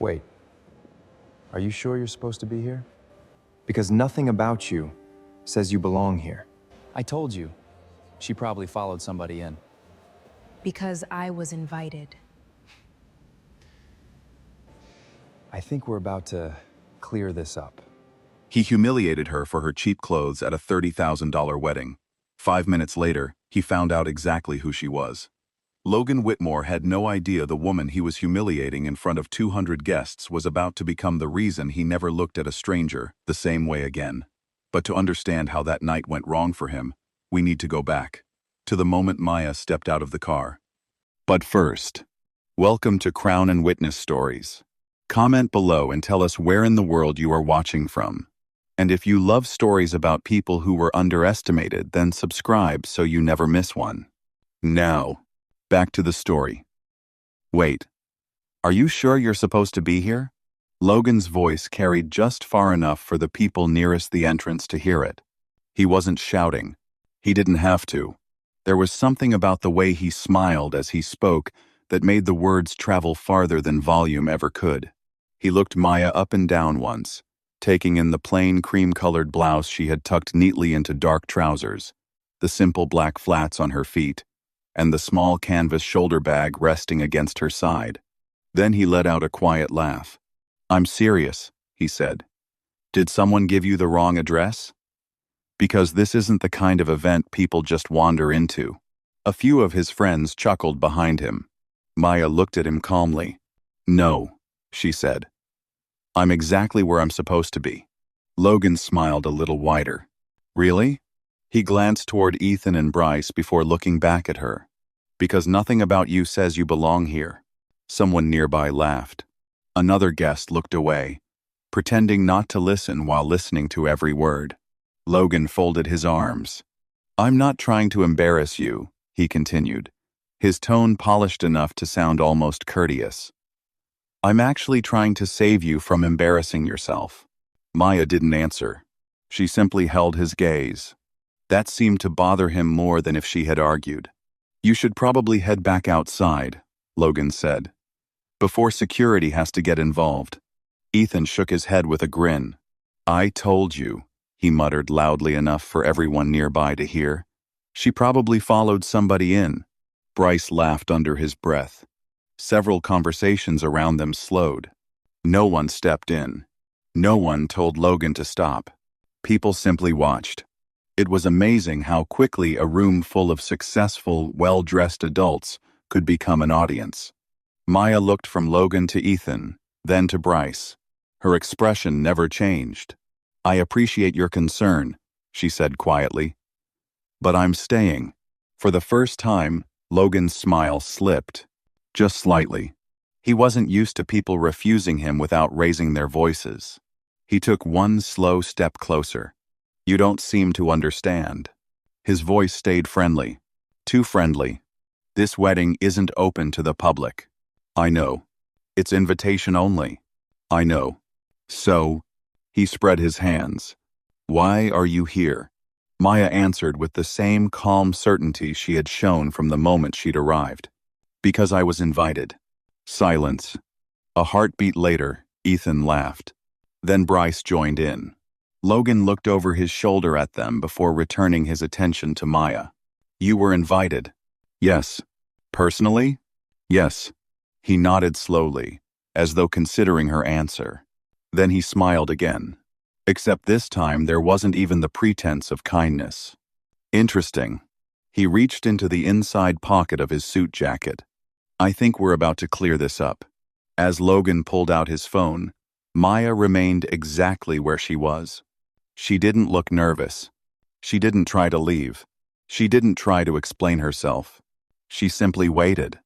Wait, are you sure you're supposed to be here? Because nothing about you says you belong here. I told you. She probably followed somebody in. Because I was invited. I think we're about to clear this up. He humiliated her for her cheap clothes at a $30,000 wedding. 5 minutes later, he found out exactly who she was. Logan Whitmore had no idea the woman he was humiliating in front of 200 guests was about to become the reason he never looked at a stranger the same way again. But to understand how that night went wrong for him, we need to go back to the moment Maya stepped out of the car. But first, welcome to Crown and Witness Stories. Comment below and tell us where in the world you are watching from. And if you love stories about people who were underestimated, then subscribe so you never miss one. Now, back to the story. Wait, are you sure you're supposed to be here? Logan's voice carried just far enough for the people nearest the entrance to hear it. He wasn't shouting. He didn't have to. There was something about the way he smiled as he spoke that made the words travel farther than volume ever could. He looked Maya up and down once, taking in the plain cream-colored blouse she had tucked neatly into dark trousers, the simple black flats on her feet, and the small canvas shoulder bag resting against her side. Then he let out a quiet laugh. "I'm serious," he said. "Did someone give you the wrong address? Because this isn't the kind of event people just wander into." A few of his friends chuckled behind him. Maya looked at him calmly. "No," she said. "I'm exactly where I'm supposed to be." Logan smiled a little wider. "Really?" He glanced toward Ethan and Bryce before looking back at her. "Because nothing about you says you belong here." Someone nearby laughed. Another guest looked away, pretending not to listen while listening to every word. Logan folded his arms. "I'm not trying to embarrass you," he continued, his tone polished enough to sound almost courteous. "I'm actually trying to save you from embarrassing yourself." Maya didn't answer. She simply held his gaze. That seemed to bother him more than if she had argued. "You should probably head back outside," Logan said, "before security has to get involved." Ethan shook his head with a grin. "I told you," he muttered loudly enough for everyone nearby to hear. "She probably followed somebody in." Bryce laughed under his breath. Several conversations around them slowed. No one stepped in. No one told Logan to stop. People simply watched. It was amazing how quickly a room full of successful, well-dressed adults could become an audience. Maya looked from Logan to Ethan, then to Bryce. Her expression never changed. "I appreciate your concern," she said quietly. "But I'm staying." For the first time, Logan's smile slipped. Just slightly. He wasn't used to people refusing him without raising their voices. He took one slow step closer. "You don't seem to understand." His voice stayed friendly. Too friendly. "This wedding isn't open to the public." "I know. It's invitation only." "I know." "So?" He spread his hands. "Why are you here?" Maya answered with the same calm certainty she had shown from the moment she'd arrived. "Because I was invited." Silence. A heartbeat later, Ethan laughed. Then Bryce joined in. Logan looked over his shoulder at them before returning his attention to Maya. "You were invited?" "Yes." "Personally?" "Yes." He nodded slowly, as though considering her answer. Then he smiled again. Except this time there wasn't even the pretense of kindness. "Interesting." He reached into the inside pocket of his suit jacket. "I think we're about to clear this up." As Logan pulled out his phone, Maya remained exactly where she was. She didn't look nervous. She didn't try to leave. She didn't try to explain herself. She simply waited.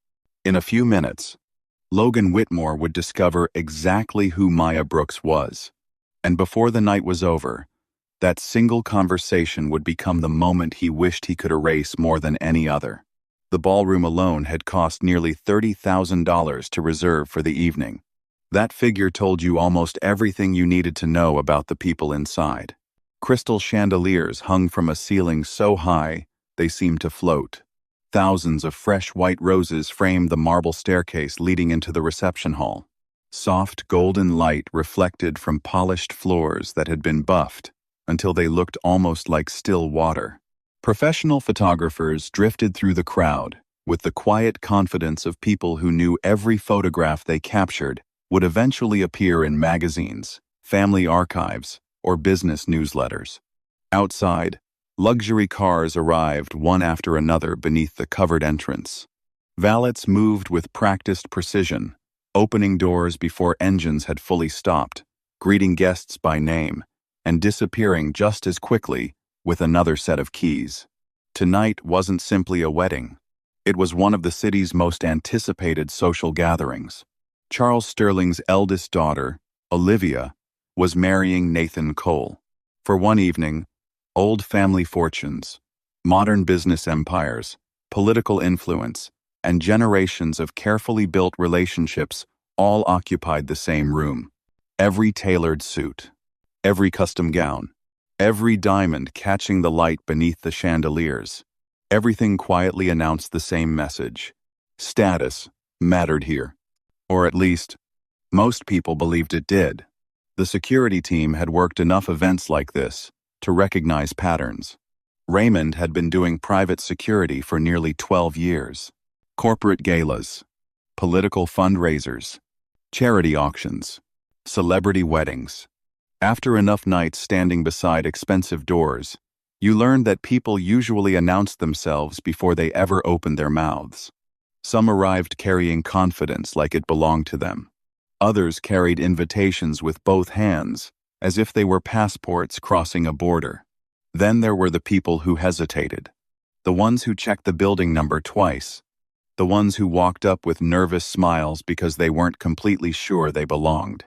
In a few minutes, Logan Whitmore would discover exactly who Maya Brooks was. And before the night was over, that single conversation would become the moment he wished he could erase more than any other. The ballroom alone had cost nearly $30,000 to reserve for the evening. That figure told you almost everything you needed to know about the people inside. Crystal chandeliers hung from a ceiling so high they seemed to float. Thousands of fresh white roses framed the marble staircase leading into the reception hall. Soft golden light reflected from polished floors that had been buffed until they looked almost like still water. Professional photographers drifted through the crowd with the quiet confidence of people who knew every photograph they captured would eventually appear in magazines, family archives, or business newsletters. Outside, luxury cars arrived one after another beneath the covered entrance. Valets moved with practiced precision, opening doors before engines had fully stopped, greeting guests by name, and disappearing just as quickly with another set of keys. Tonight wasn't simply a wedding. It was one of the city's most anticipated social gatherings. Charles Sterling's eldest daughter, Olivia, was marrying Nathan Cole. For one evening, old family fortunes, modern business empires, political influence, and generations of carefully built relationships all occupied the same room. Every tailored suit, every custom gown, every diamond catching the light beneath the chandeliers. Everything quietly announced the same message. Status mattered here. Or at least, most people believed it did. The security team had worked enough events like this to recognize patterns. Raymond had been doing private security for nearly 12 years. Corporate galas, political fundraisers, charity auctions, celebrity weddings. After enough nights standing beside expensive doors, you learned that people usually announced themselves before they ever opened their mouths. Some arrived carrying confidence like it belonged to them. Others carried invitations with both hands, as if they were passports crossing a border. Then there were the people who hesitated. The ones who checked the building number twice. The ones who walked up with nervous smiles because they weren't completely sure they belonged.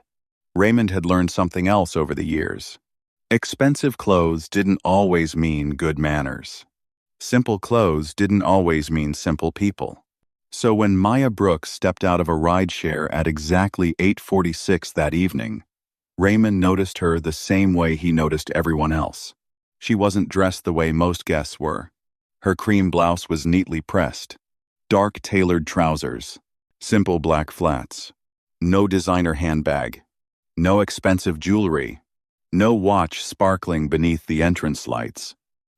Raymond had learned something else over the years. Expensive clothes didn't always mean good manners. Simple clothes didn't always mean simple people. So when Maya Brooks stepped out of a rideshare at exactly 8:46 that evening, Raymond noticed her the same way he noticed everyone else. She wasn't dressed the way most guests were. Her cream blouse was neatly pressed. Dark tailored trousers. Simple black flats. No designer handbag. No expensive jewelry. No watch sparkling beneath the entrance lights.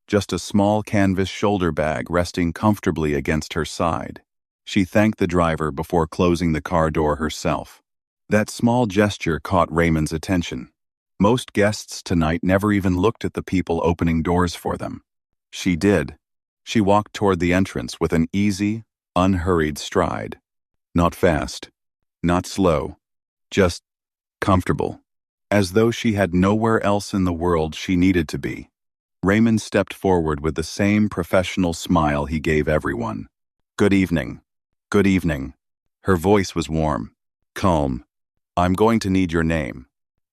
Just a small canvas shoulder bag resting comfortably against her side. She thanked the driver before closing the car door herself. That small gesture caught Raymond's attention. Most guests tonight never even looked at the people opening doors for them. She did. She walked toward the entrance with an easy, unhurried stride. Not fast. Not slow. Just comfortable. As though she had nowhere else in the world she needed to be. Raymond stepped forward with the same professional smile he gave everyone. Good evening. Good evening. Her voice was warm, calm. I'm going to need your name.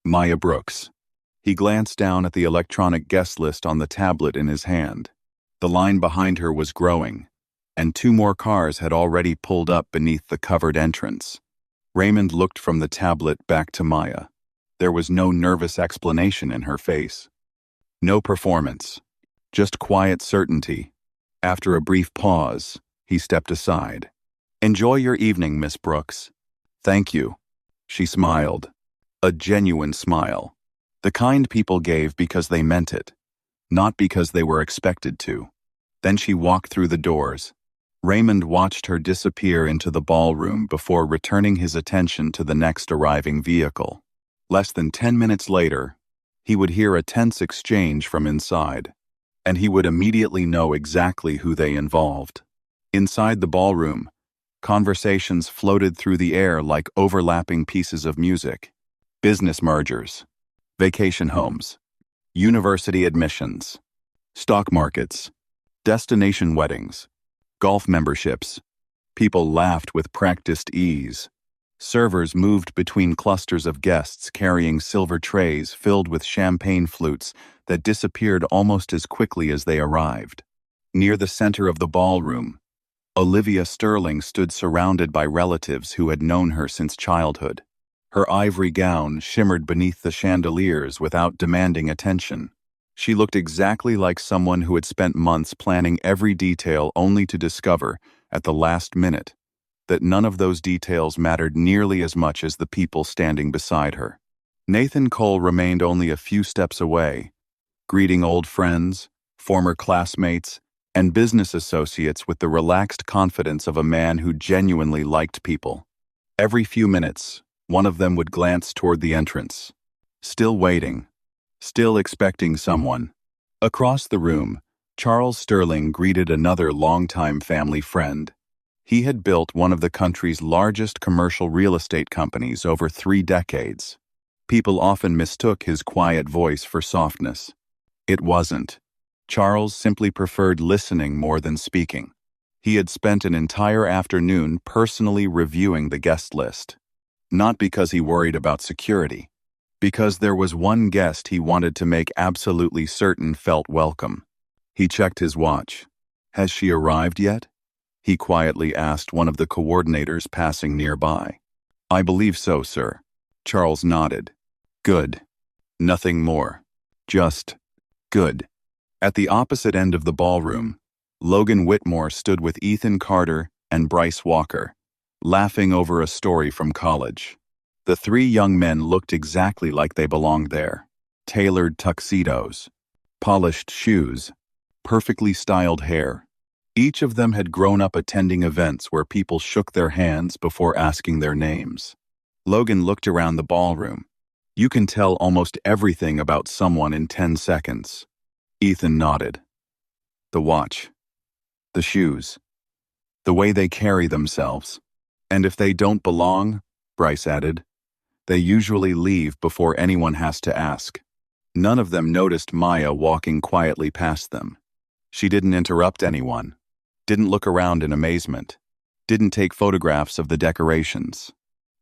Maya Brooks. He glanced down at the electronic guest list on the tablet in his hand. The line behind her was growing, and 2 more cars had already pulled up beneath the covered entrance. Raymond looked from the tablet back to Maya. There was no nervous explanation in her face. No performance. Just quiet certainty. After a brief pause, he stepped aside. Enjoy your evening, Miss Brooks. Thank you. She smiled. A genuine smile. The kind people gave because they meant it, not because they were expected to. Then she walked through the doors. Raymond watched her disappear into the ballroom before returning his attention to the next arriving vehicle. Less than 10 minutes later, he would hear a tense exchange from inside, and he would immediately know exactly who they involved. Inside the ballroom, conversations floated through the air like overlapping pieces of music. Business mergers, vacation homes, university admissions, stock markets, destination weddings, golf memberships. People laughed with practiced ease. Servers moved between clusters of guests carrying silver trays filled with champagne flutes that disappeared almost as quickly as they arrived. Near the center of the ballroom, Olivia Sterling stood surrounded by relatives who had known her since childhood. Her ivory gown shimmered beneath the chandeliers without demanding attention. She looked exactly like someone who had spent months planning every detail only to discover, at the last minute, that none of those details mattered nearly as much as the people standing beside her. Nathan Cole remained only a few steps away, greeting old friends, former classmates, and business associates with the relaxed confidence of a man who genuinely liked people. Every few minutes, one of them would glance toward the entrance. Still waiting. Still expecting someone. Across the room, Charles Sterling greeted another longtime family friend. He had built one of the country's largest commercial real estate companies over 3 decades. People often mistook his quiet voice for softness. It wasn't. Charles simply preferred listening more than speaking. He had spent an entire afternoon personally reviewing the guest list. Not because he worried about security, because there was one guest he wanted to make absolutely certain felt welcome. He checked his watch. "Has she arrived yet?" he quietly asked one of the coordinators passing nearby. "I believe so, sir." Charles nodded. "Good. Nothing more. Just good." At the opposite end of the ballroom, Logan Whitmore stood with Ethan Carter and Bryce Walker, laughing over a story from college. The 3 young men looked exactly like they belonged there. Tailored tuxedos, polished shoes, perfectly styled hair. Each of them had grown up attending events where people shook their hands before asking their names. Logan looked around the ballroom. You can tell almost everything about someone in 10 seconds. Ethan nodded. The watch. The shoes. The way they carry themselves. And if they don't belong, Bryce added, they usually leave before anyone has to ask. None of them noticed Maya walking quietly past them. She didn't interrupt anyone, didn't look around in amazement, didn't take photographs of the decorations,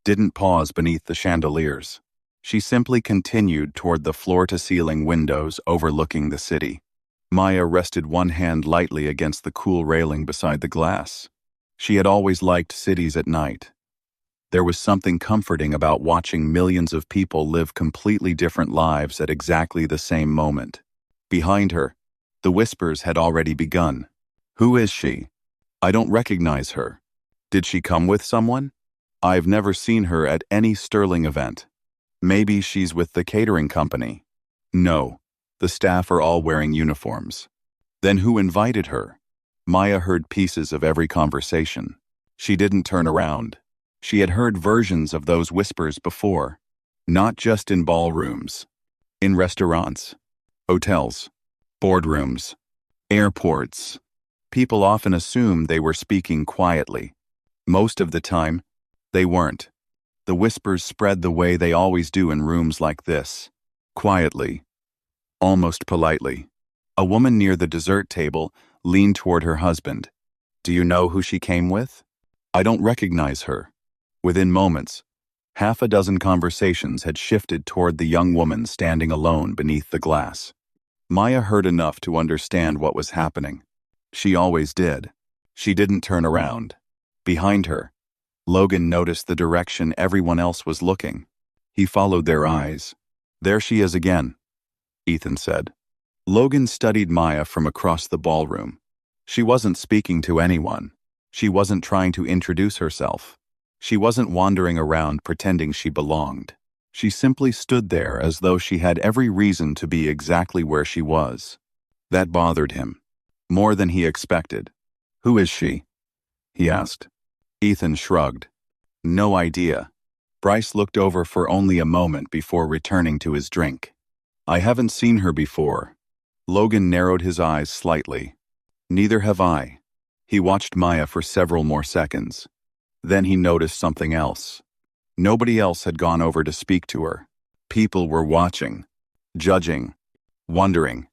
didn't pause beneath the chandeliers. She simply continued toward the floor-to-ceiling windows overlooking the city. Maya rested one hand lightly against the cool railing beside the glass. She had always liked cities at night. There was something comforting about watching millions of people live completely different lives at exactly the same moment. Behind her, the whispers had already begun. "Who is she? I don't recognize her. Did she come with someone? I've never seen her at any Sterling event. Maybe she's with the catering company. No, the staff are all wearing uniforms. Then who invited her?" Maya heard pieces of every conversation. She didn't turn around. She had heard versions of those whispers before, not just in ballrooms, in restaurants, hotels, boardrooms, airports. People often assumed they were speaking quietly. Most of the time, they weren't. The whispers spread the way they always do in rooms like this, quietly, almost politely. A woman near the dessert table leaned toward her husband. "Do you know who she came with?" "I don't recognize her." Within moments, half a dozen conversations had shifted toward the young woman standing alone beneath the glass. Maya heard enough to understand what was happening. She always did. She didn't turn around. Behind her, Logan noticed the direction everyone else was looking. He followed their eyes. "There she is again," Ethan said. Logan studied Maya from across the ballroom. She wasn't speaking to anyone. She wasn't trying to introduce herself. She wasn't wandering around pretending she belonged. She simply stood there as though she had every reason to be exactly where she was. That bothered him, more than he expected. "Who is she?" he asked. Ethan shrugged. "No idea." Bryce looked over for only a moment before returning to his drink. "I haven't seen her before." Logan narrowed his eyes slightly. "Neither have I." He watched Maya for several more seconds. Then he noticed something else. Nobody else had gone over to speak to her. People were watching, judging, wondering,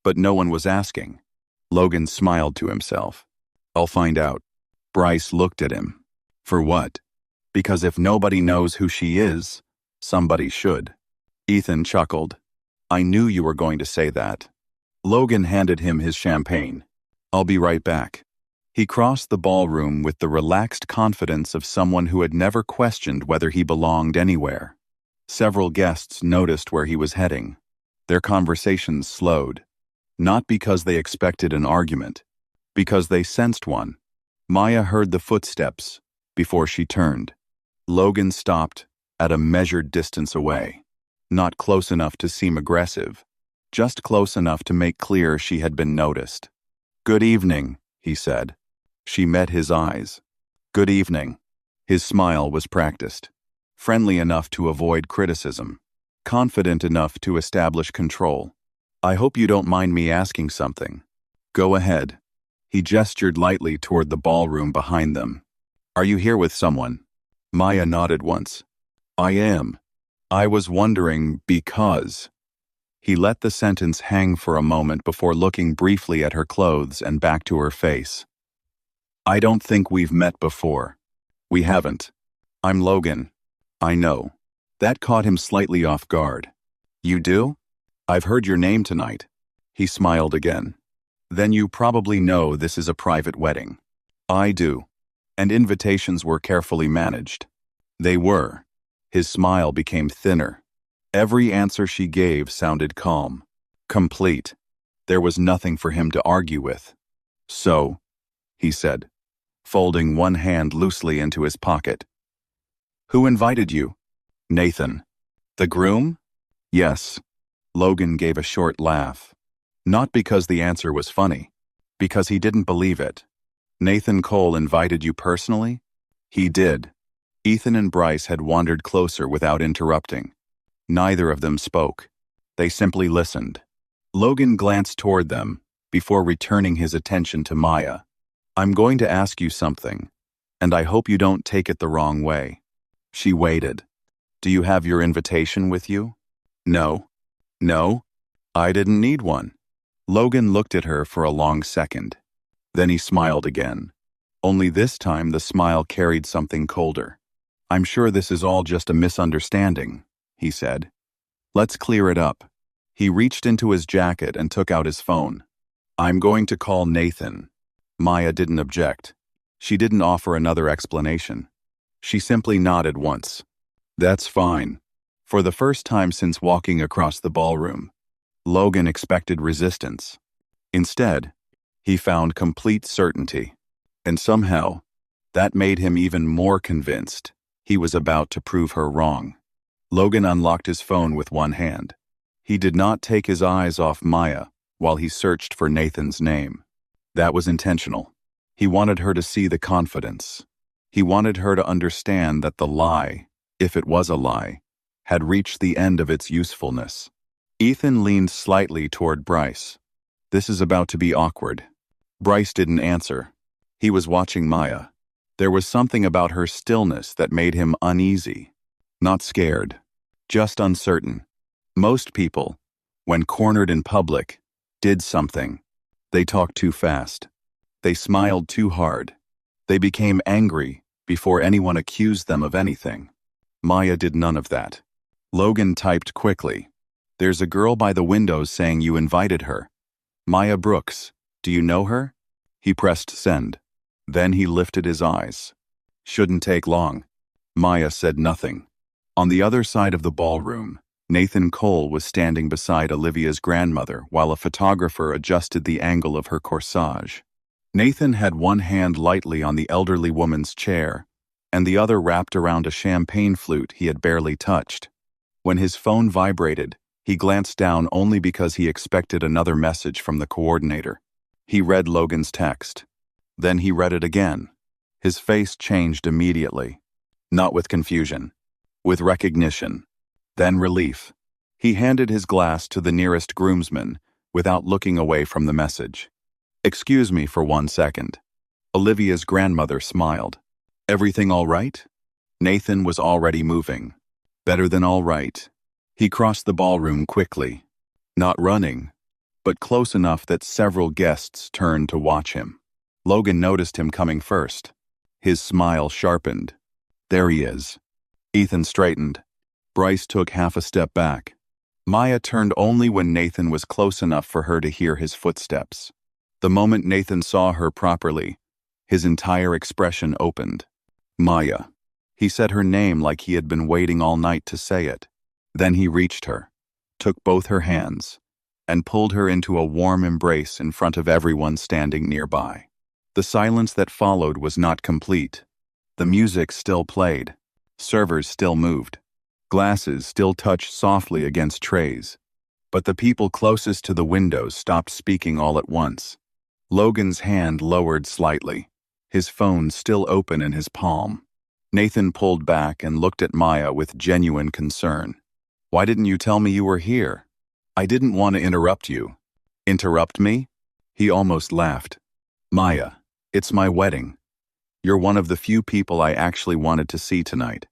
but no one was asking. Logan smiled to himself. "I'll find out." Bryce looked at him. "For what?" "Because if nobody knows who she is, somebody should." Ethan chuckled. "I knew you were going to say that." Logan handed him his champagne. "I'll be right back." He crossed the ballroom with the relaxed confidence of someone who had never questioned whether he belonged anywhere. Several guests noticed where he was heading. Their conversations slowed, not because they expected an argument, because they sensed one. Maya heard the footsteps, before she turned. Logan stopped at a measured distance away. Not close enough to seem aggressive, just close enough to make clear she had been noticed. "Good evening," he said. She met his eyes. "Good evening." His smile was practiced, friendly enough to avoid criticism, confident enough to establish control. "I hope you don't mind me asking something." "Go ahead." He gestured lightly toward the ballroom behind them. "Are you here with someone?" Maya nodded once. "I am. I was wondering because..." He let the sentence hang for a moment before looking briefly at her clothes and back to her face. "I don't think we've met before." "We haven't. I'm Logan." "I know." That caught him slightly off guard. "You do? I've heard your name tonight." He smiled again. "Then you probably know this is a private wedding." "I do." And invitations were carefully managed. They were. His smile became thinner. Every answer she gave sounded calm, complete. There was nothing for him to argue with. "So," he said, folding one hand loosely into his pocket. "Who invited you?" "Nathan." "The groom?" "Yes." Logan gave a short laugh. Not because the answer was funny, because he didn't believe it. "Nathan Cole invited you personally?" "He did." Ethan and Bryce had wandered closer without interrupting. Neither of them spoke. They simply listened. Logan glanced toward them before returning his attention to Maya. "I'm going to ask you something, and I hope you don't take it the wrong way." She waited. "Do you have your invitation with you?" "No." "No? I didn't need one." Logan looked at her for a long second. Then he smiled again. Only this time the smile carried something colder. "I'm sure this is all just a misunderstanding," he said. "Let's clear it up." He reached into his jacket and took out his phone. "I'm going to call Nathan." Maya didn't object. She didn't offer another explanation. She simply nodded once. "That's fine." For the first time since walking across the ballroom, Logan expected resistance. Instead, he found complete certainty. And somehow, that made him even more convinced he was about to prove her wrong. Logan unlocked his phone with one hand. He did not take his eyes off Maya while he searched for Nathan's name. That was intentional. He wanted her to see the confidence. He wanted her to understand that the lie, if it was a lie, had reached the end of its usefulness. Ethan leaned slightly toward Bryce. "This is about to be awkward." Bryce didn't answer. He was watching Maya. There was something about her stillness that made him uneasy. Not scared, just uncertain. Most people, when cornered in public, did something. They talked too fast. They smiled too hard. They became angry before anyone accused them of anything. Maya did none of that. Logan typed quickly. "There's a girl by the windows saying you invited her. Maya Brooks. Do you know her?" He pressed send. Then he lifted his eyes. "Shouldn't take long." Maya said nothing. On the other side of the ballroom, Nathan Cole was standing beside Olivia's grandmother while a photographer adjusted the angle of her corsage. Nathan had one hand lightly on the elderly woman's chair, and the other wrapped around a champagne flute he had barely touched. When his phone vibrated, he glanced down only because he expected another message from the coordinator. He read Logan's text. Then he read it again. His face changed immediately. Not with confusion, with recognition, then relief. He handed his glass to the nearest groomsman without looking away from the message. "Excuse me for 1 second." Olivia's grandmother smiled. "Everything all right?" Nathan was already moving. Better than all right. He crossed the ballroom quickly. Not running, but close enough that several guests turned to watch him. Logan noticed him coming first. His smile sharpened. "There he is." Ethan straightened. Bryce took half a step back. Maya turned only when Nathan was close enough for her to hear his footsteps. The moment Nathan saw her properly, his entire expression opened. "Maya." He said her name like he had been waiting all night to say it. Then he reached her, took both her hands, and pulled her into a warm embrace in front of everyone standing nearby. The silence that followed was not complete. The music still played. Servers still moved. Glasses still touched softly against trays. But the people closest to the windows stopped speaking all at once. Logan's hand lowered slightly, his phone still open in his palm. Nathan pulled back and looked at Maya with genuine concern. "Why didn't you tell me you were here?" "I didn't want to interrupt you." "Interrupt me?" He almost laughed. "Maya, it's my wedding. You're one of the few people I actually wanted to see tonight."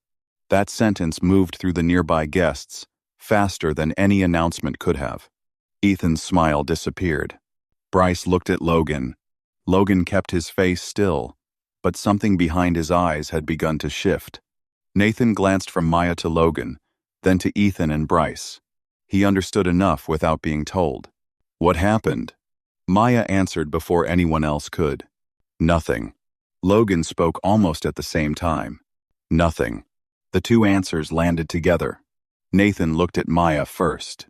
That sentence moved through the nearby guests, faster than any announcement could have. Ethan's smile disappeared. Bryce looked at Logan. Logan kept his face still, but something behind his eyes had begun to shift. Nathan glanced from Maya to Logan, then to Ethan and Bryce. He understood enough without being told. "What happened?" Maya answered before anyone else could. "Nothing." Logan spoke almost at the same time. "Nothing." The two answers landed together. Nathan looked at Maya first,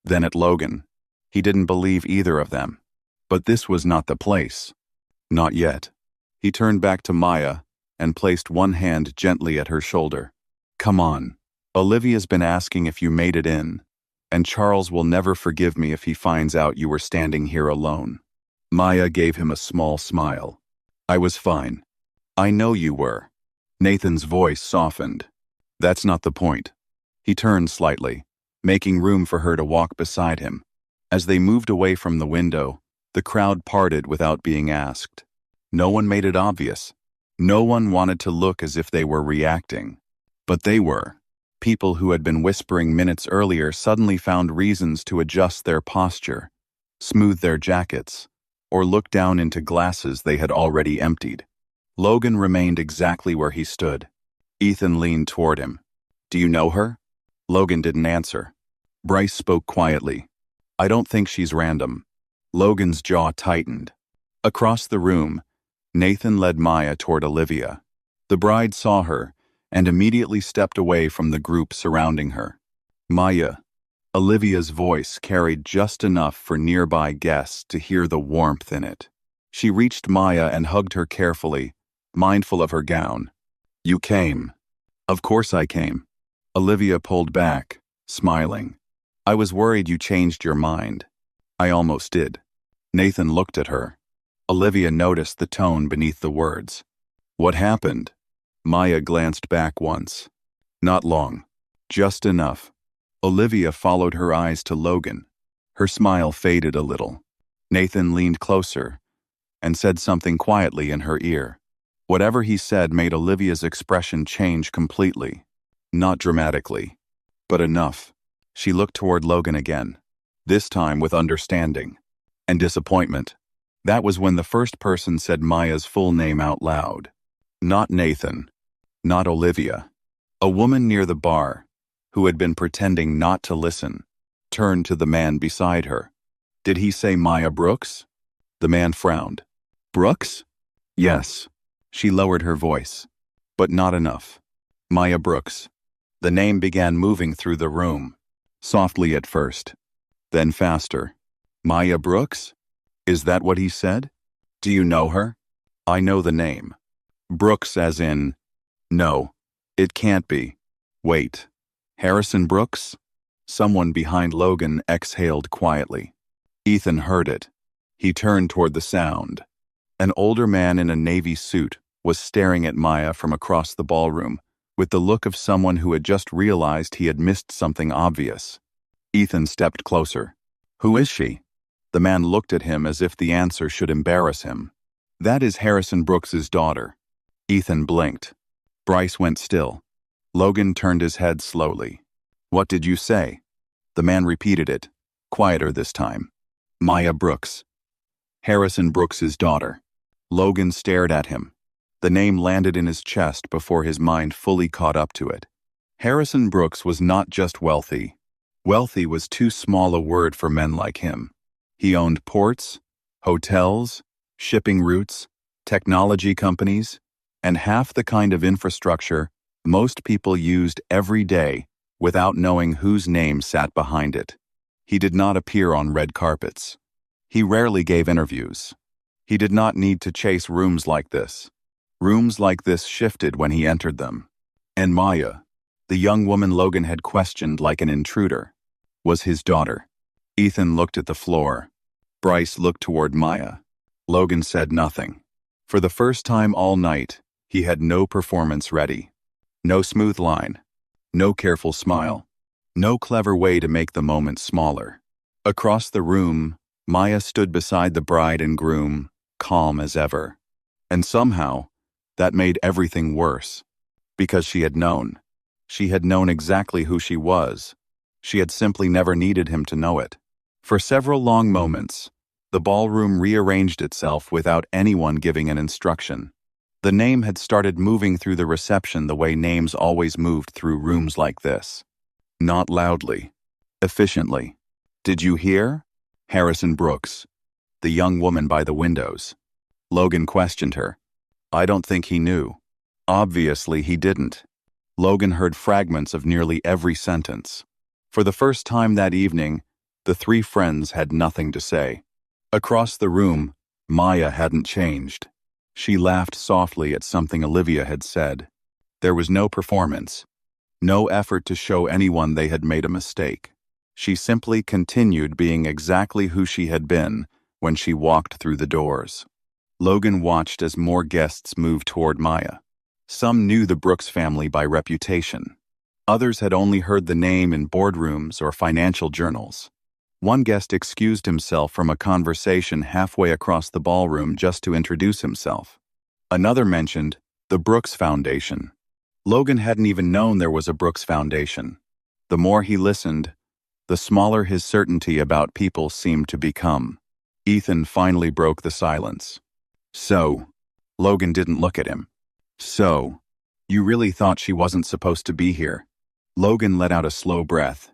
then at Logan. He didn't believe either of them. But this was not the place. Not yet. He turned back to Maya and placed one hand gently at her shoulder. "Come on. Olivia's been asking if you made it in, and Charles will never forgive me if he finds out you were standing here alone." Maya gave him a small smile. "I was fine." "I know you were." Nathan's voice softened. "That's not the point." He turned slightly, making room for her to walk beside him. As they moved away from the window, the crowd parted without being asked. No one made it obvious. No one wanted to look as if they were reacting. But they were. People who had been whispering minutes earlier suddenly found reasons to adjust their posture, smooth their jackets, or look down into glasses they had already emptied. Logan remained exactly where he stood. Ethan leaned toward him. "Do you know her?" Logan didn't answer. Bryce spoke quietly. "I don't think she's random." Logan's jaw tightened. Across the room, Nathan led Maya toward Olivia. The bride saw her and immediately stepped away from the group surrounding her. "Maya." Olivia's voice carried just enough for nearby guests to hear the warmth in it. She reached Maya and hugged her carefully, mindful of her gown. "You came." "Of course I came." Olivia pulled back, smiling. "I was worried you changed your mind." "I almost did." Nathan looked at her. Olivia noticed the tone beneath the words. "What happened?" Maya glanced back once. "Not long. Just enough." Olivia followed her eyes to Logan. Her smile faded a little. Nathan leaned closer and said something quietly in her ear. Whatever he said made Olivia's expression change completely. Not dramatically, but enough. She looked toward Logan again, this time with understanding and disappointment. That was when the first person said Maya's full name out loud. Not Nathan. Not Olivia. A woman near the bar, who had been pretending not to listen, turned to the man beside her. "Did he say Maya Brooks?" The man frowned. "Brooks?" "Yes." She lowered her voice. "But not enough. Maya Brooks." The name began moving through the room, softly at first, then faster. "Maya Brooks? Is that what he said? Do you know her?" "I know the name." "Brooks as in..." "No, it can't be." "Wait. Harrison Brooks?" Someone behind Logan exhaled quietly. Ethan heard it. He turned toward the sound. An older man in a navy suit was staring at Maya from across the ballroom, with the look of someone who had just realized he had missed something obvious. Ethan stepped closer. "Who is she?" The man looked at him as if the answer should embarrass him. "That is Harrison Brooks's daughter." Ethan blinked. Bryce went still. Logan turned his head slowly. "What did you say?" The man repeated it, quieter this time. "Maya Brooks. Harrison Brooks's daughter." Logan stared at him. The name landed in his chest before his mind fully caught up to it. Harrison Brooks was not just wealthy. Wealthy was too small a word for men like him. He owned ports, hotels, shipping routes, technology companies, and half the kind of infrastructure most people used every day without knowing whose name sat behind it. He did not appear on red carpets. He rarely gave interviews. He did not need to chase rooms like this. Rooms like this shifted when he entered them. And Maya, the young woman Logan had questioned like an intruder, was his daughter. Ethan looked at the floor. Bryce looked toward Maya. Logan said nothing. For the first time all night, he had no performance ready. No smooth line. No careful smile. No clever way to make the moment smaller. Across the room, Maya stood beside the bride and groom, calm as ever. And somehow, that made everything worse. Because she had known. She had known exactly who she was. She had simply never needed him to know it. For several long moments, the ballroom rearranged itself without anyone giving an instruction. The name had started moving through the reception the way names always moved through rooms like this. Not loudly. Efficiently. Did you hear? Harrison Brooks, the young woman by the windows. Logan questioned her. I don't think he knew. Obviously he didn't. Logan heard fragments of nearly every sentence. For the first time that evening, the three friends had nothing to say. Across the room, Maya hadn't changed. She laughed softly at something Olivia had said. There was no performance. No effort to show anyone they had made a mistake. She simply continued being exactly who she had been when she walked through the doors. Logan watched as more guests moved toward Maya. Some knew the Brooks family by reputation. Others had only heard the name in boardrooms or financial journals. One guest excused himself from a conversation halfway across the ballroom just to introduce himself. Another mentioned the Brooks Foundation. Logan hadn't even known there was a Brooks Foundation. The more he listened, the smaller his certainty about people seemed to become. Ethan finally broke the silence. So, Logan didn't look at him. So, you really thought she wasn't supposed to be here? Logan let out a slow breath.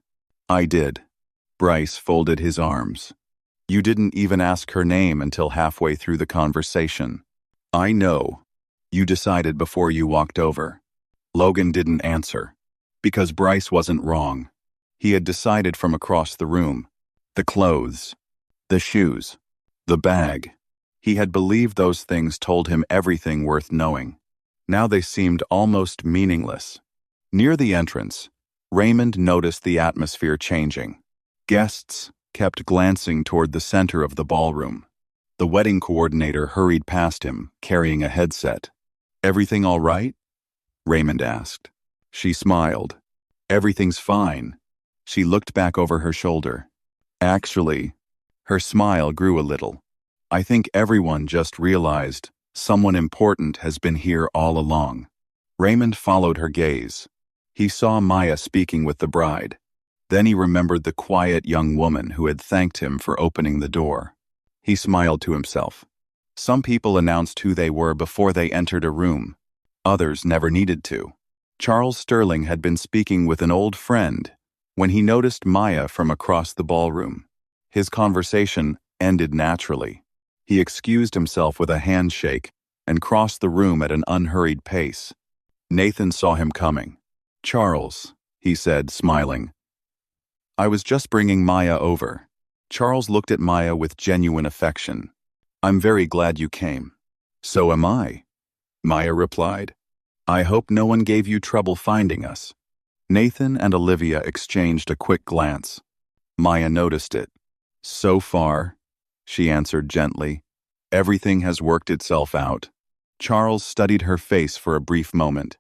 I did. Bryce folded his arms. You didn't even ask her name until halfway through the conversation. I know. You decided before you walked over. Logan didn't answer. Because Bryce wasn't wrong. He had decided from across the room. The clothes. The shoes. The bag. He had believed those things told him everything worth knowing. Now they seemed almost meaningless. Near the entrance, Raymond noticed the atmosphere changing. Guests kept glancing toward the center of the ballroom. The wedding coordinator hurried past him, carrying a headset. Everything all right? Raymond asked. She smiled. Everything's fine. She looked back over her shoulder. Actually, her smile grew a little. I think everyone just realized someone important has been here all along. Raymond followed her gaze. He saw Maya speaking with the bride. Then he remembered the quiet young woman who had thanked him for opening the door. He smiled to himself. Some people announced who they were before they entered a room. Others never needed to. Charles Sterling had been speaking with an old friend when he noticed Maya from across the ballroom. His conversation ended naturally. He excused himself with a handshake and crossed the room at an unhurried pace. Nathan saw him coming. Charles, he said, smiling. I was just bringing Maya over. Charles looked at Maya with genuine affection. I'm very glad you came. So am I, Maya replied. I hope no one gave you trouble finding us. Nathan and Olivia exchanged a quick glance. Maya noticed it. So far, she answered gently. Everything has worked itself out. Charles studied her face for a brief moment.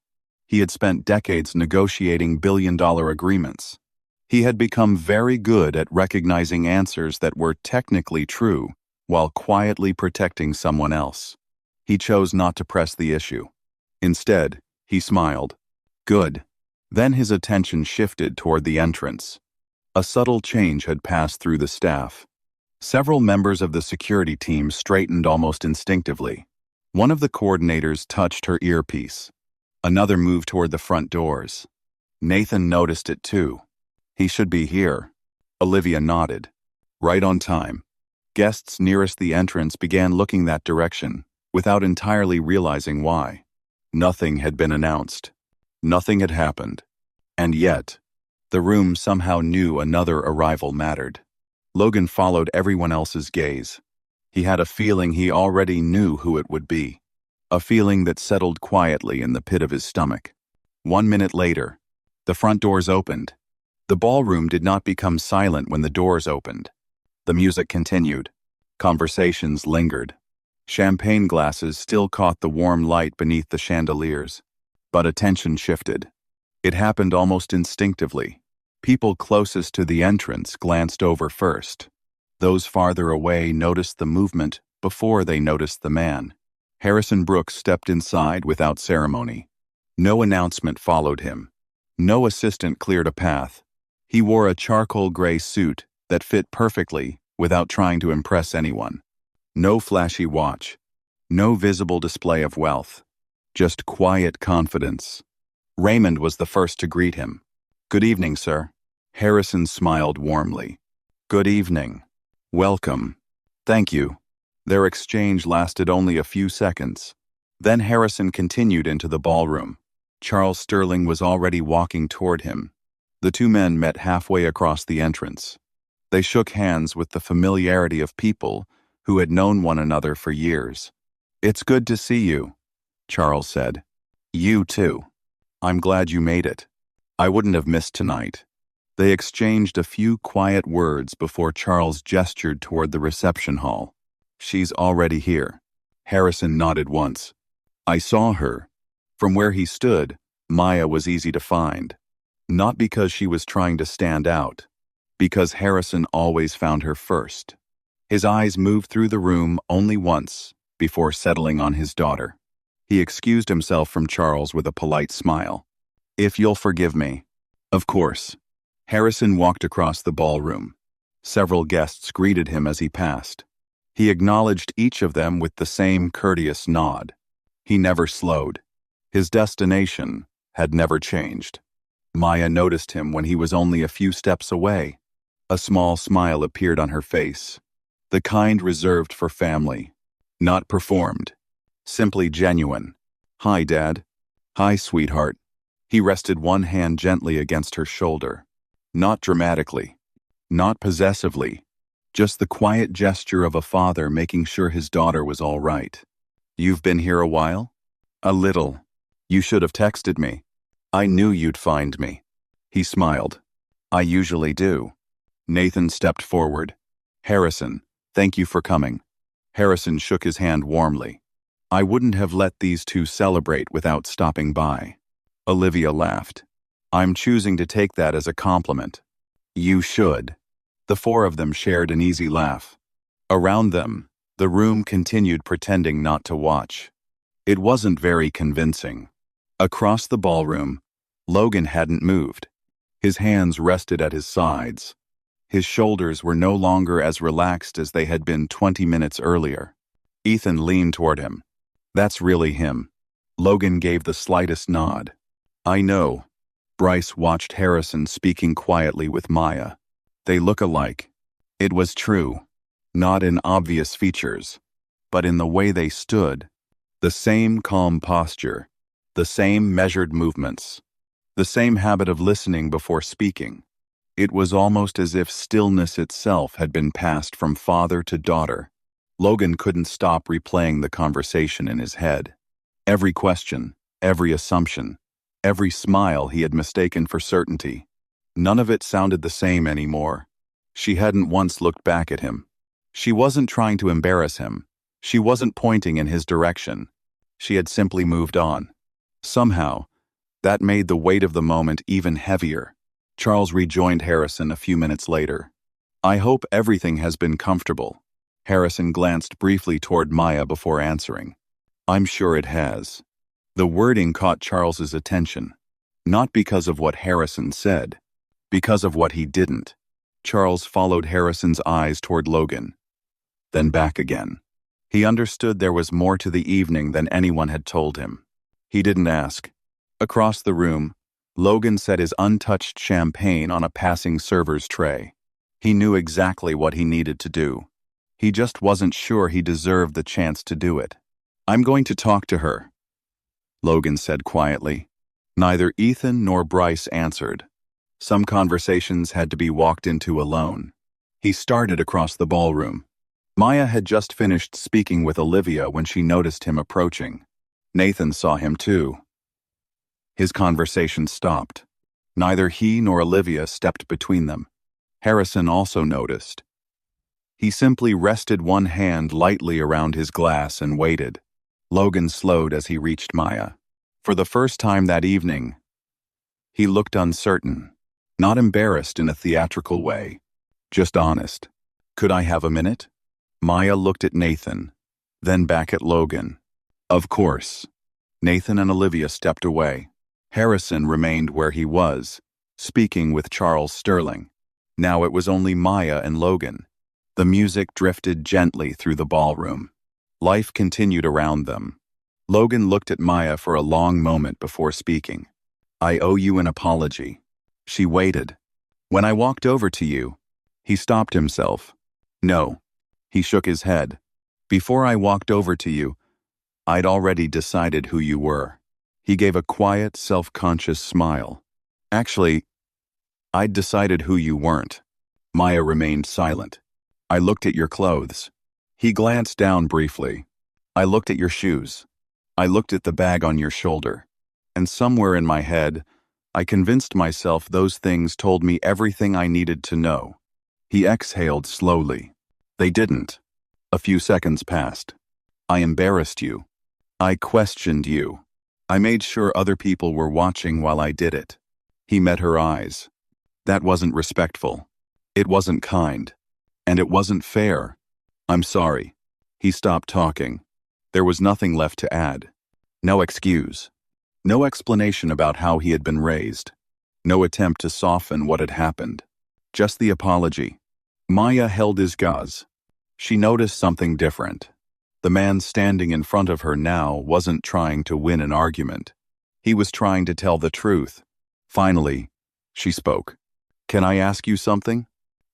He had spent decades negotiating billion-dollar agreements. He had become very good at recognizing answers that were technically true while quietly protecting someone else. He chose not to press the issue. Instead, he smiled. Good. Then his attention shifted toward the entrance. A subtle change had passed through the staff. Several members of the security team straightened almost instinctively. One of the coordinators touched her earpiece. Another moved toward the front doors. Nathan noticed it too. He should be here. Olivia nodded. Right on time. Guests nearest the entrance began looking that direction, without entirely realizing why. Nothing had been announced. Nothing had happened. And yet, the room somehow knew another arrival mattered. Logan followed everyone else's gaze. He had a feeling he already knew who it would be. a feeling that settled quietly in the pit of his stomach. 1 minute later, the front doors opened. The ballroom did not become silent when the doors opened. The music continued. Conversations lingered. Champagne glasses still caught the warm light beneath the chandeliers. But attention shifted. It happened almost instinctively. People closest to the entrance glanced over first. Those farther away noticed the movement before they noticed the man. Harrison Brooks stepped inside without ceremony. No announcement followed him. No assistant cleared a path. He wore a charcoal gray suit that fit perfectly without trying to impress anyone. No flashy watch. No visible display of wealth. Just quiet confidence. Raymond was the first to greet him. "Good evening, sir." Harrison smiled warmly. "Good evening. Welcome." "Thank you." Their exchange lasted only a few seconds. Then Harrison continued into the ballroom. Charles Sterling was already walking toward him. The two men met halfway across the entrance. They shook hands with the familiarity of people who had known one another for years. "It's good to see you," Charles said. "You too. I'm glad you made it. I wouldn't have missed tonight." They exchanged a few quiet words before Charles gestured toward the reception hall. "She's already here." Harrison nodded once. "I saw her." From where he stood, Maya was easy to find. Not because she was trying to stand out, because Harrison always found her first. His eyes moved through the room only once before settling on his daughter. He excused himself from Charles with a polite smile. "If you'll forgive me." "Of course." Harrison walked across the ballroom. Several guests greeted him as he passed. He acknowledged each of them with the same courteous nod. He never slowed. His destination had never changed. Maya noticed him when he was only a few steps away. A small smile appeared on her face, the kind reserved for family, not performed, simply genuine. "Hi, Dad." "Hi, sweetheart." He rested one hand gently against her shoulder. Not dramatically, not possessively, just the quiet gesture of a father making sure his daughter was all right. "You've been here a while?" "A little." "You should have texted me. I knew you'd find me." He smiled. "I usually do." Nathan stepped forward. "Harrison, thank you for coming." Harrison shook his hand warmly. "I wouldn't have let these two celebrate without stopping by." Olivia laughed. "I'm choosing to take that as a compliment." "You should." The four of them shared an easy laugh. Around them, the room continued pretending not to watch. It wasn't very convincing. Across the ballroom, Logan hadn't moved. His hands rested at his sides. His shoulders were no longer as relaxed as they had been 20 minutes earlier. Ethan leaned toward him. "That's really him." Logan gave the slightest nod. "I know." Bryce watched Harrison speaking quietly with Maya. "They look alike." It was true. Not in obvious features, but in the way they stood. The same calm posture, the same measured movements, the same habit of listening before speaking. It was almost as if stillness itself had been passed from father to daughter. Logan couldn't stop replaying the conversation in his head. Every question, every assumption, every smile he had mistaken for certainty. None of it sounded the same anymore. She hadn't once looked back at him. She wasn't trying to embarrass him. She wasn't pointing in his direction. She had simply moved on. Somehow, that made the weight of the moment even heavier. Charles rejoined Harrison a few minutes later. "I hope everything has been comfortable." Harrison glanced briefly toward Maya before answering. "I'm sure it has." The wording caught Charles's attention. Not because of what Harrison said, because of what he didn't. Charles followed Harrison's eyes toward Logan, then back again. He understood there was more to the evening than anyone had told him. He didn't ask. Across the room, Logan set his untouched champagne on a passing server's tray. He knew exactly what he needed to do. He just wasn't sure he deserved the chance to do it. "I'm going to talk to her," Logan said quietly. Neither Ethan nor Bryce answered. Some conversations had to be walked into alone. He started across the ballroom. Maya had just finished speaking with Olivia when she noticed him approaching. Nathan saw him too. His conversation stopped. Neither he nor Olivia stepped between them. Harrison also noticed. He simply rested one hand lightly around his glass and waited. Logan slowed as he reached Maya. For the first time that evening, he looked uncertain, not embarrassed in a theatrical way, just honest. "Could I have a minute?" Maya looked at Nathan, then back at Logan. "Of course." Nathan and Olivia stepped away. Harrison remained where he was, speaking with Charles Sterling. Now it was only Maya and Logan. The music drifted gently through the ballroom. Life continued around them. Logan looked at Maya for a long moment before speaking. "I owe you an apology." She waited. "When I walked over to you..." He stopped himself. "No." He shook his head. "Before I walked over to you, I'd already decided who you were." He gave a quiet, self-conscious smile. "Actually, I'd decided who you weren't." Maya remained silent. "I looked at your clothes." He glanced down briefly. "I looked at your shoes. I looked at the bag on your shoulder. And somewhere in my head, I convinced myself those things told me everything I needed to know." He exhaled slowly. "They didn't." A few seconds passed. "I embarrassed you. I questioned you. I made sure other people were watching while I did it." He met her eyes. "That wasn't respectful. It wasn't kind. And it wasn't fair. I'm sorry." He stopped talking. There was nothing left to add. No excuse. No explanation about how he had been raised. No attempt to soften what had happened. Just the apology. Maya held his gaze. She noticed something different. The man standing in front of her now wasn't trying to win an argument. He was trying to tell the truth. Finally, she spoke. "Can I ask you something?"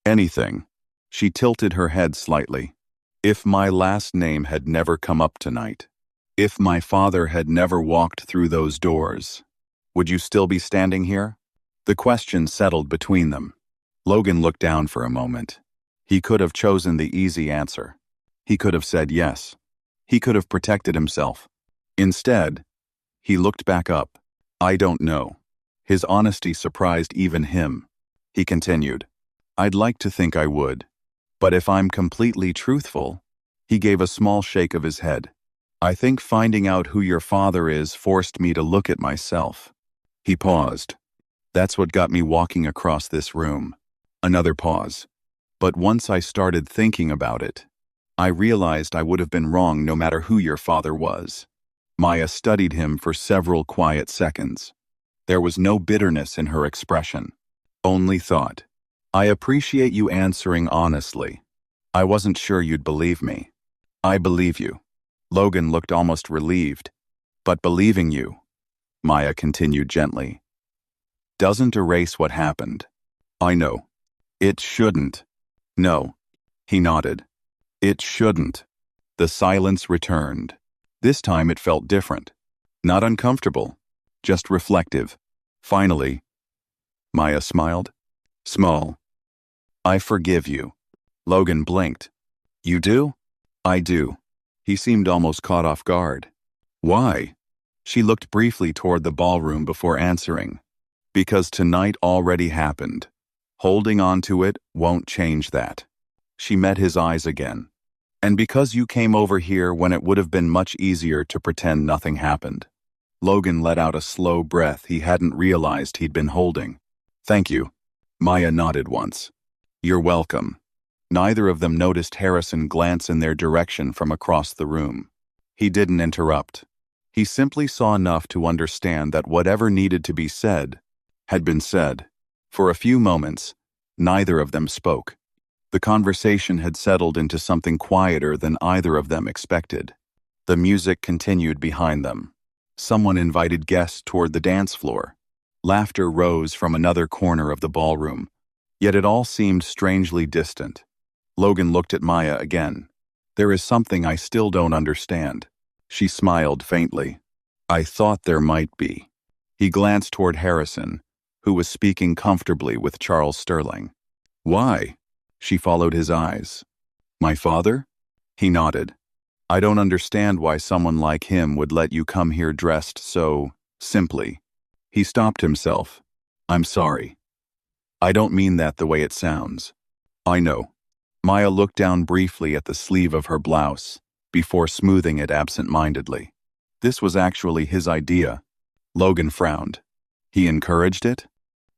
"Anything." She tilted her head slightly. "If my last name had never come up tonight, if my father had never walked through those doors, would you still be standing here?" The question settled between them. Logan looked down for a moment. He could have chosen the easy answer. He could have said yes. He could have protected himself. Instead, he looked back up. "I don't know." His honesty surprised even him. He continued, "I'd like to think I would. But if I'm completely truthful..." He gave a small shake of his head. "I think finding out who your father is forced me to look at myself." He paused. "That's what got me walking across this room." Another pause. "But once I started thinking about it, I realized I would have been wrong no matter who your father was." Maya studied him for several quiet seconds. There was no bitterness in her expression. Only thought. "I appreciate you answering honestly. I wasn't sure you'd believe me." "I believe you." Logan looked almost relieved. "But believing you," Maya continued gently, "doesn't erase what happened." "I know." "It shouldn't." "No." He nodded. "It shouldn't." The silence returned. This time it felt different. Not uncomfortable, just reflective. Finally, Maya smiled. Small. "I forgive you." Logan blinked. "You do?" "I do." He seemed almost caught off guard. "Why?" She looked briefly toward the ballroom before answering. "Because tonight already happened. Holding on to it won't change that." She met his eyes again. "And because you came over here when it would have been much easier to pretend nothing happened." Logan let out a slow breath he hadn't realized he'd been holding. "Thank you." Maya nodded once. "You're welcome." Neither of them noticed Harrison glance in their direction from across the room. He didn't interrupt. He simply saw enough to understand that whatever needed to be said had been said. For a few moments, neither of them spoke. The conversation had settled into something quieter than either of them expected. The music continued behind them. Someone invited guests toward the dance floor. Laughter rose from another corner of the ballroom, yet it all seemed strangely distant. Logan looked at Maya again. "There is something I still don't understand." She smiled faintly. "I thought there might be." He glanced toward Harrison, who was speaking comfortably with Charles Sterling. "Why?" She followed his eyes. "My father?" He nodded. I don't understand why someone like him would let you come here dressed so simply. He stopped himself. I'm sorry. I don't mean that the way it sounds. I know. Maya looked down briefly at the sleeve of her blouse before smoothing it absent-mindedly. This was actually his idea. Logan frowned. He encouraged it?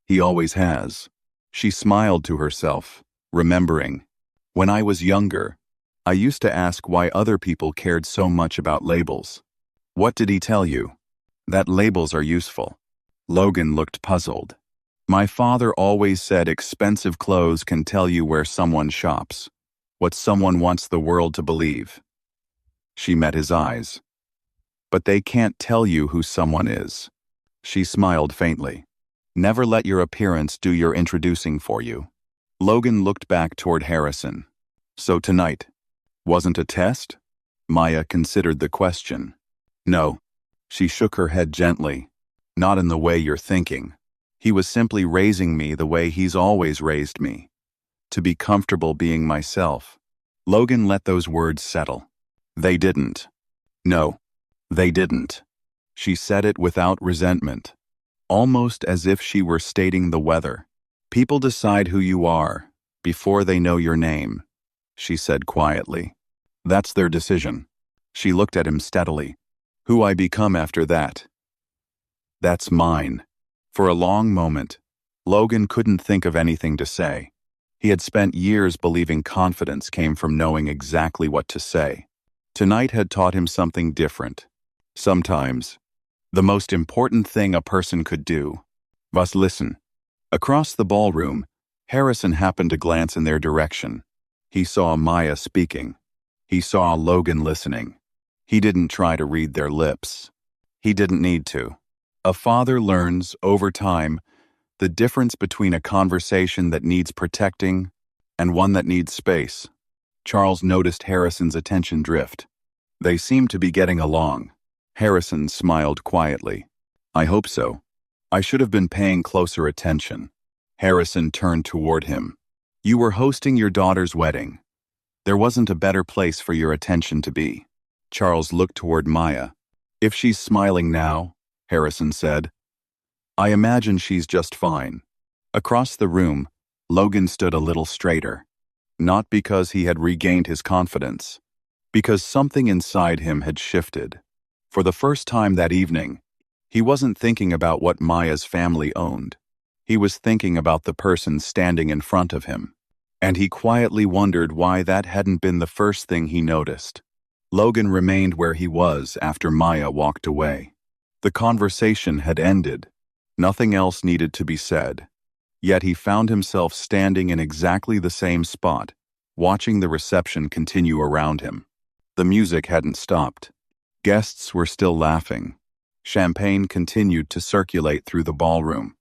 He always has. She smiled to herself, remembering. When I was younger, I used to ask why other people cared so much about labels. What did he tell you? That labels are useful. Logan looked puzzled. My father always said expensive clothes can tell you where someone shops, what someone wants the world to believe. She met his eyes. But they can't tell you who someone is. She smiled faintly. Never let your appearance do your introducing for you. Logan looked back toward Harrison. So tonight, wasn't a test? Maya considered the question. No. She shook her head gently. Not in the way you're thinking. He was simply raising me the way he's always raised me. To be comfortable being myself. Logan let those words settle. They didn't. No, they didn't. She said it without resentment. Almost as if she were stating the weather. People decide who you are before they know your name, she said quietly. That's their decision. She looked at him steadily. Who I become after that. That's mine. For a long moment, Logan couldn't think of anything to say. He had spent years believing confidence came from knowing exactly what to say. Tonight had taught him something different. Sometimes, the most important thing a person could do was listen. Across the ballroom, Harrison happened to glance in their direction. He saw Maya speaking. He saw Logan listening. He didn't try to read their lips. He didn't need to. A father learns, over time, the difference between a conversation that needs protecting and one that needs space. Charles noticed Harrison's attention drift. They seemed to be getting along. Harrison smiled quietly. I hope so. I should have been paying closer attention. Harrison turned toward him. You were hosting your daughter's wedding. There wasn't a better place for your attention to be. Charles looked toward Maya. If she's smiling now, Harrison said, I imagine she's just fine. Across the room, Logan stood a little straighter. Not because he had regained his confidence, because something inside him had shifted. For the first time that evening, he wasn't thinking about what Maya's family owned. He was thinking about the person standing in front of him. And he quietly wondered why that hadn't been the first thing he noticed. Logan remained where he was after Maya walked away. The conversation had ended. Nothing else needed to be said. Yet he found himself standing in exactly the same spot, watching the reception continue around him. The music hadn't stopped. Guests were still laughing. Champagne continued to circulate through the ballroom.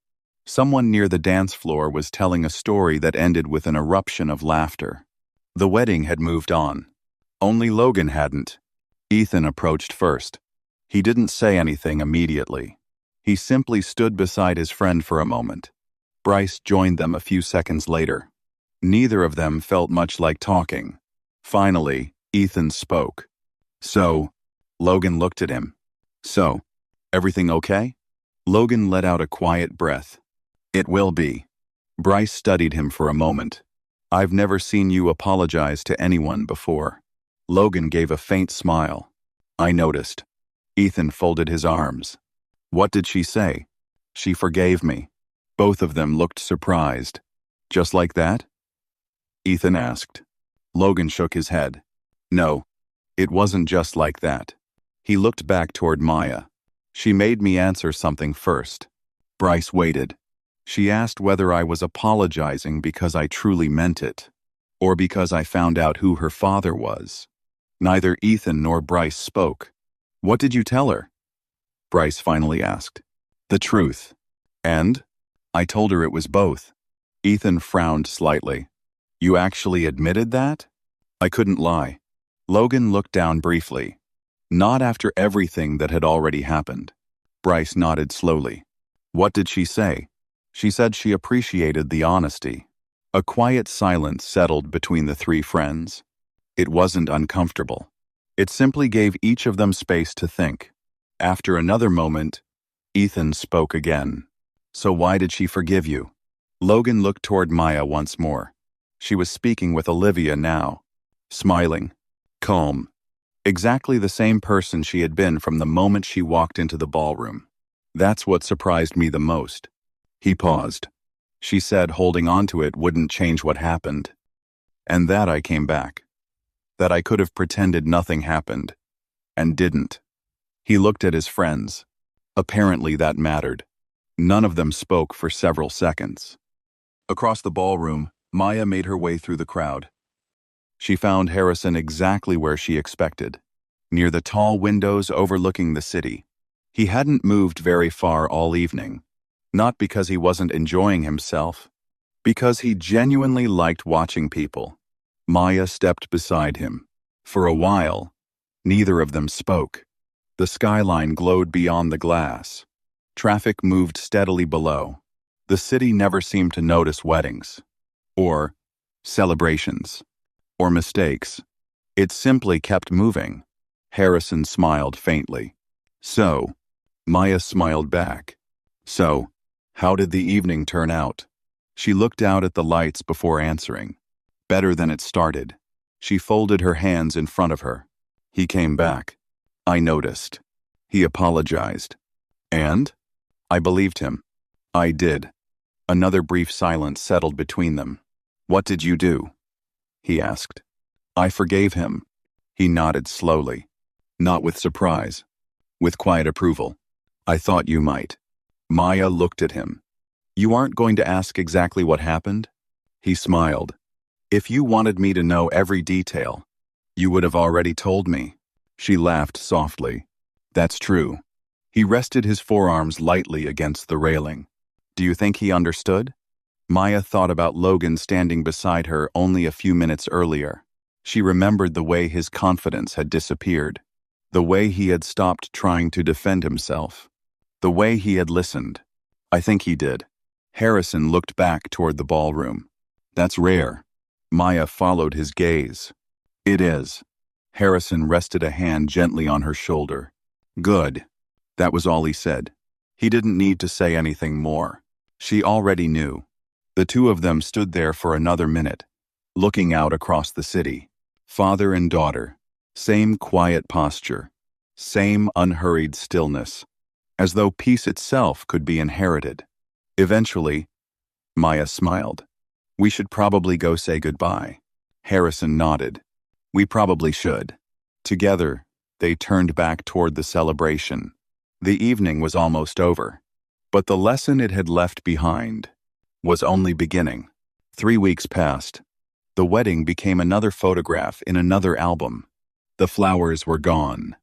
Someone near the dance floor was telling a story that ended with an eruption of laughter. The wedding had moved on. Only Logan hadn't. Ethan approached first. He didn't say anything immediately. He simply stood beside his friend for a moment. Bryce joined them a few seconds later. Neither of them felt much like talking. Finally, Ethan spoke. So, Logan looked at him. So, everything okay? Logan let out a quiet breath. It will be. Bryce studied him for a moment. I've never seen you apologize to anyone before. Logan gave a faint smile. I noticed. Ethan folded his arms. What did she say? She forgave me. Both of them looked surprised. Just like that? Ethan asked. Logan shook his head. No, it wasn't just like that. He looked back toward Maya. She made me answer something first. Bryce waited. She asked whether I was apologizing because I truly meant it, or because I found out who her father was. Neither Ethan nor Bryce spoke. What did you tell her? Bryce finally asked. The truth. And? I told her it was both. Ethan frowned slightly. You actually admitted that? I couldn't lie. Logan looked down briefly. Not after everything that had already happened. Bryce nodded slowly. What did she say? She said she appreciated the honesty. A quiet silence settled between the three friends. It wasn't uncomfortable. It simply gave each of them space to think. After another moment, Ethan spoke again. "So why did she forgive you?" Logan looked toward Maya once more. She was speaking with Olivia now. Smiling. Calm. Exactly the same person she had been from the moment she walked into the ballroom. "That's what surprised me the most." He paused. "She said holding on to it wouldn't change what happened. And that I came back. That I could have pretended nothing happened. And didn't." He looked at his friends. Apparently that mattered. None of them spoke for several seconds. Across the ballroom, Maya made her way through the crowd. She found Harrison exactly where she expected, near the tall windows overlooking the city. He hadn't moved very far all evening, not because he wasn't enjoying himself, because he genuinely liked watching people. Maya stepped beside him. For a while, neither of them spoke. The skyline glowed beyond the glass. Traffic moved steadily below. The city never seemed to notice weddings, or celebrations, or mistakes. It simply kept moving. Harrison smiled faintly. "So," Maya smiled back. "So, how did the evening turn out?" She looked out at the lights before answering. "Better than it started." She folded her hands in front of her. "He came back. I noticed. He apologized. And? I believed him. I did." Another brief silence settled between them. "What did you do?" he asked. "I forgave him." He nodded slowly. Not with surprise. With quiet approval. "I thought you might." Maya looked at him. "You aren't going to ask exactly what happened?" He smiled. "If you wanted me to know every detail, you would have already told me." She laughed softly. "That's true." He rested his forearms lightly against the railing. "Do you think he understood?" Maya thought about Logan standing beside her only a few minutes earlier. She remembered the way his confidence had disappeared, the way he had stopped trying to defend himself, the way he had listened. "I think he did." Harrison looked back toward the ballroom. "That's rare." Maya followed his gaze. "It is." Harrison rested a hand gently on her shoulder. "Good." That was all he said. He didn't need to say anything more. She already knew. The two of them stood there for another minute, looking out across the city. Father and daughter. Same quiet posture. Same unhurried stillness. As though peace itself could be inherited. Eventually, Maya smiled. "We should probably go say goodbye." Harrison nodded. "We probably should." Together, they turned back toward the celebration. The evening was almost over, but the lesson it had left behind was only beginning. 3 weeks passed. The wedding became another photograph in another album. The flowers were gone.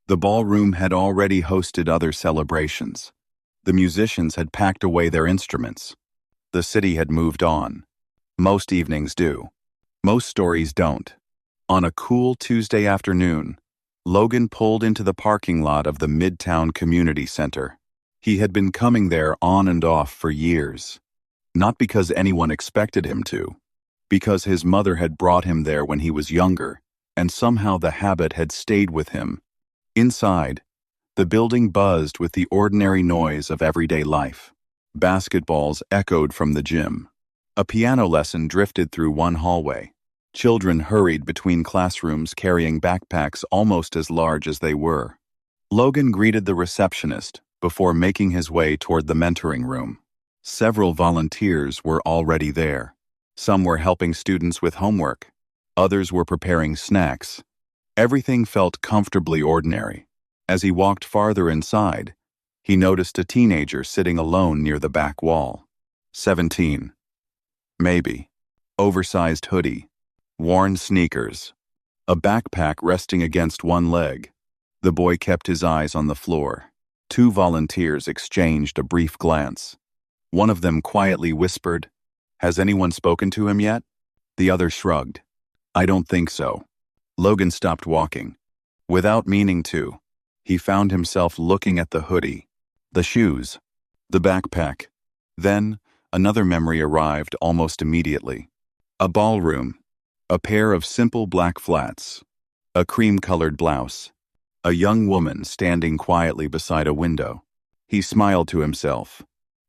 The ballroom had already hosted other celebrations. The musicians had packed away their instruments. The city had moved on. Most evenings do. Most stories don't. On a cool Tuesday afternoon, Logan pulled into the parking lot of the Midtown Community Center. He had been coming there on and off for years. Not because anyone expected him to, because his mother had brought him there when he was younger, and somehow the habit had stayed with him. Inside, the building buzzed with the ordinary noise of everyday life. Basketballs echoed from the gym. A piano lesson drifted through one hallway. Children hurried between classrooms carrying backpacks almost as large as they were. Logan greeted the receptionist before making his way toward the mentoring room. Several volunteers were already there. Some were helping students with homework. Others were preparing snacks. Everything felt comfortably ordinary. As he walked farther inside, he noticed a teenager sitting alone near the back wall. 17. Maybe. Oversized hoodie. Worn sneakers. A backpack resting against one leg. The boy kept his eyes on the floor. Two volunteers exchanged a brief glance. One of them quietly whispered, "Has anyone spoken to him yet?" The other shrugged. "I don't think so." Logan stopped walking. Without meaning to, he found himself looking at the hoodie, the shoes, the backpack. Then, another memory arrived almost immediately. A ballroom. A pair of simple black flats. A cream-colored blouse. A young woman standing quietly beside a window. He smiled to himself.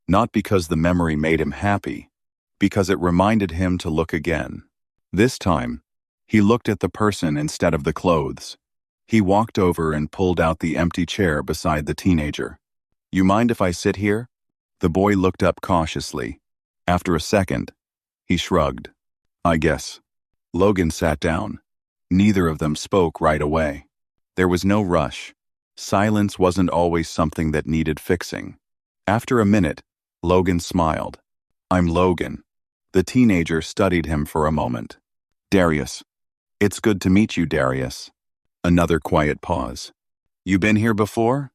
Not because the memory made him happy, because it reminded him to look again. This time, he looked at the person instead of the clothes. He walked over and pulled out the empty chair beside the teenager. "You mind if I sit here?" The boy looked up cautiously. After a second, he shrugged. "I guess." Logan sat down. Neither of them spoke right away. There was no rush. Silence wasn't always something that needed fixing. After a minute, Logan smiled. "I'm Logan." The teenager studied him for a moment. "Darius." "It's good to meet you, Darius." Another quiet pause. "You been here before?"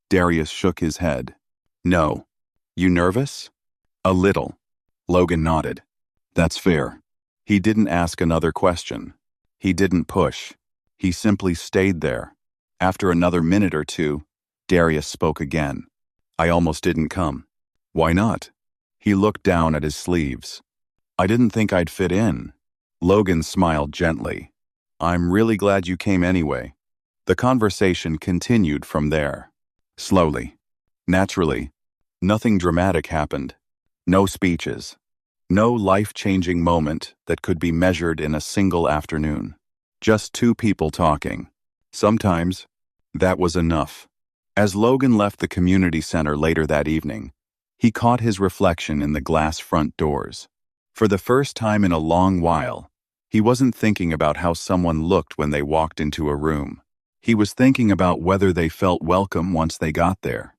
Darius shook his head. "No." "You nervous?" "A little." Logan nodded. "That's fair." He didn't ask another question. He didn't push. He simply stayed there. After another minute or two, Darius spoke again. "I almost didn't come." "Why not?" He looked down at his sleeves. "I didn't think I'd fit in." Logan smiled gently. "I'm really glad you came anyway." The conversation continued from there. Slowly. Naturally. Nothing dramatic happened. No speeches. No life-changing moment that could be measured in a single afternoon. Just two people talking. Sometimes, that was enough. As Logan left the community center later that evening, he caught his reflection in the glass front doors. For the first time in a long while, he wasn't thinking about how someone looked when they walked into a room. He was thinking about whether they felt welcome once they got there.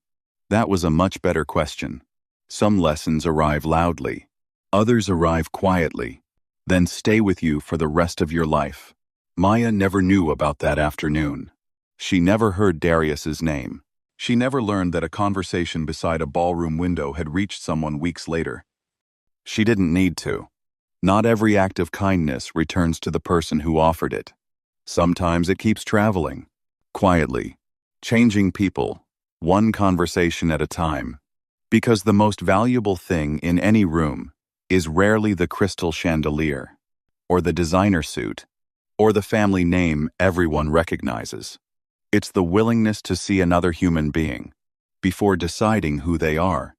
That was a much better question. Some lessons arrive loudly. Others arrive quietly, then stay with you for the rest of your life. Maya never knew about that afternoon. She never heard Darius's name. She never learned that a conversation beside a ballroom window had reached someone weeks later. She didn't need to. Not every act of kindness returns to the person who offered it. Sometimes it keeps traveling, quietly, changing people, one conversation at a time. Because the most valuable thing in any room is rarely the crystal chandelier, or the designer suit, or the family name everyone recognizes. It's the willingness to see another human being before deciding who they are.